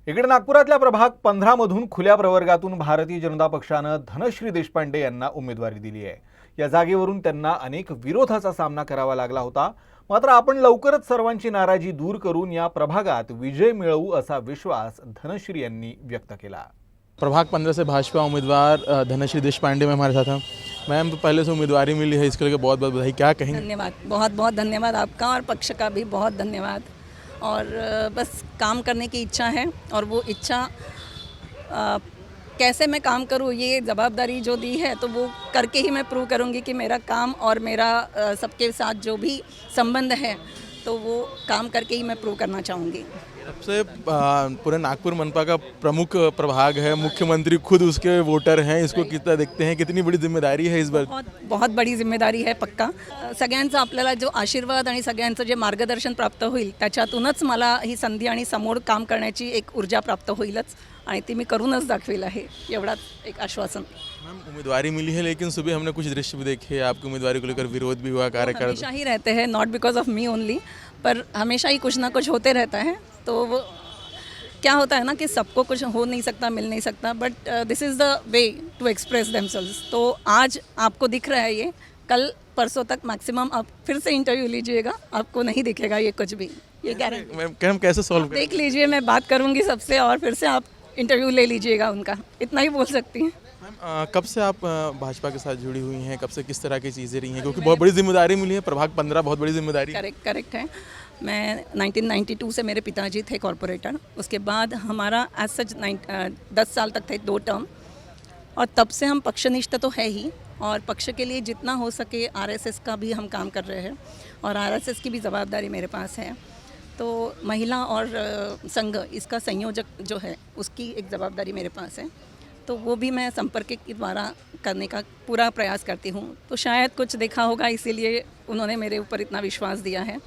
इकडे नागपुरातल्या प्रभाग 15 मधून खुल्या प्रवर्गातून भारतीय जनता पक्षानं धनश्री देशपांडे यांना उमेदवारी दिली आहे। या जागेवरून त्यांना अनेक विरोधाचा सामना करावा लागला होता। मात्र आपण लवकरच सर्वांची नाराजी दूर करून या प्रभागात विजय मिळवू असा विश्वास धनश्री यांनी व्यक्त केला। प्रभाग 15 से भाजपा उम्मीदवार धनश्री देशपांडे मैम हमारे साथ हैं। मैम, तो पहले से उम्मीदवारी मिली है, इसके लिए बहुत बहुत बधाई। क्या कहेंगे? धन्यवाद, बहुत बहुत धन्यवाद आपका और पक्ष का भी बहुत धन्यवाद। और बस काम करने की इच्छा है और वो इच्छा कैसे मैं काम करूँ, ये जवाबदारी जो दी है तो वो करके ही मैं प्रूव करूँगी कि मेरा काम और मेरा सबके साथ जो भी संबंध है तो वो काम करके ही मैं प्रूव करना चाहूँगी। सबसे पूरे नागपुर मनपा का प्रमुख प्रभाग है, मुख्यमंत्री खुद उसके वोटर हैं, इसको कितना देखते हैं, कितनी बड़ी जिम्मेदारी है इस बार? बहुत बड़ी जिम्मेदारी आहे पक्का। सगळ्यांचा आपल्याला जो आशीर्वाद आणि सगळ्यांचं जे मार्गदर्शन प्राप्त होईल त्याच्यातूनच मला ही संधी आणि समोर काम करण्याची एक ऊर्जा प्राप्त होईलच आणि ती मी करूनच दाखवेल आहे, एवढाच एक आश्वासन। मैम, उम्मीदवारी मिली है लेकिन सुबह हमने कुछ दृश्य भी देखे, आपकी उम्मीदवारी को लेकर विरोध भी हुआ, कार्यकर्ता हमेशा ही रहते हैं, not because of me only, पर हमेशा ही कुछ ना कुछ होते रहता है। तो वो क्या होता है ना कि सबको कुछ हो नहीं सकता, मिल नहीं सकता, but this is the way to express themselves. तो आज आपको दिख रहा है, ये कल परसों तक मैक्सिमम आप फिर से इंटरव्यू लीजिएगा, आपको नहीं दिखेगा ये कुछ भी, ये गारंटी। मैम, हम कैसे सॉल्व करें? देख लीजिए, मैं बात करूँगी सबसे और फिर से आप इंटरव्यू ले लीजिएगा उनका, इतना ही बोल सकती हैं। मैम, कब से आप भाजपा के साथ जुड़ी हुई हैं, कब से किस तरह की चीज़ें रही हैं, क्योंकि बहुत बड़ी जिम्मेदारी मिली है, प्रभाग 15 बहुत बड़ी जिम्मेदारी है। करेक्ट है। मैं 1992 से मेरे पिताजी थे कॉरपोरेटर, उसके बाद हमारा एज सच 10 साल तक थे 2 टर्म, और तब से हम पक्षनिष्ठ तो है ही, और पक्ष के लिए जितना हो सके आरएसएस का भी हम काम कर रहे हैं, और आरएसएस की भी जवाबदारी मेरे पास है। तो महिला और संघ इसका संयोजक जो है उसकी एक जवाबदारी मेरे पास है, तो वो भी मैं संपर्क के द्वारा करने का पूरा प्रयास करती हूँ। तो शायद कुछ देखा होगा, इसीलिए उन्होंने मेरे ऊपर इतना विश्वास दिया है,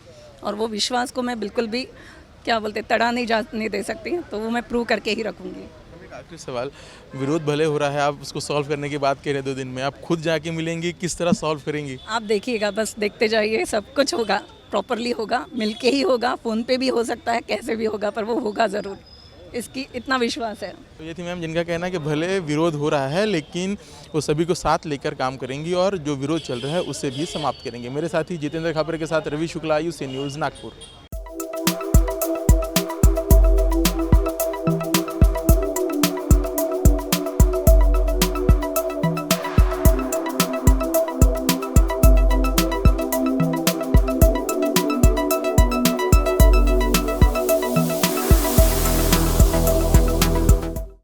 और वो विश्वास को मैं बिल्कुल भी क्या बोलते तड़ा नहीं दे सकती, तो वो मैं प्रूव करके ही रखूँगी। एक आखिरी सवाल, विरोध भले हो रहा है, आप उसको सॉल्व करने की बात कह रहे हैं 2 दिन में, आप खुद जाके मिलेंगी, किस तरह सॉल्व करेंगी? आप देखिएगा, बस देखते जाइए, सब कुछ होगा, प्रॉपरली होगा, मिलके ही होगा, फ़ोन पे भी हो सकता है, कैसे भी होगा, पर वो होगा ज़रूर, इसकी इतना विश्वास है। तो ये थी मैम जिनका कहना है कि भले विरोध हो रहा है लेकिन वो सभी को साथ लेकर काम करेंगी और जो विरोध चल रहा है उसे भी समाप्त करेंगे। मेरे साथी जितेंद्र खापर के साथ रवि शुक्ला, यूसी न्यूज़, नागपुर।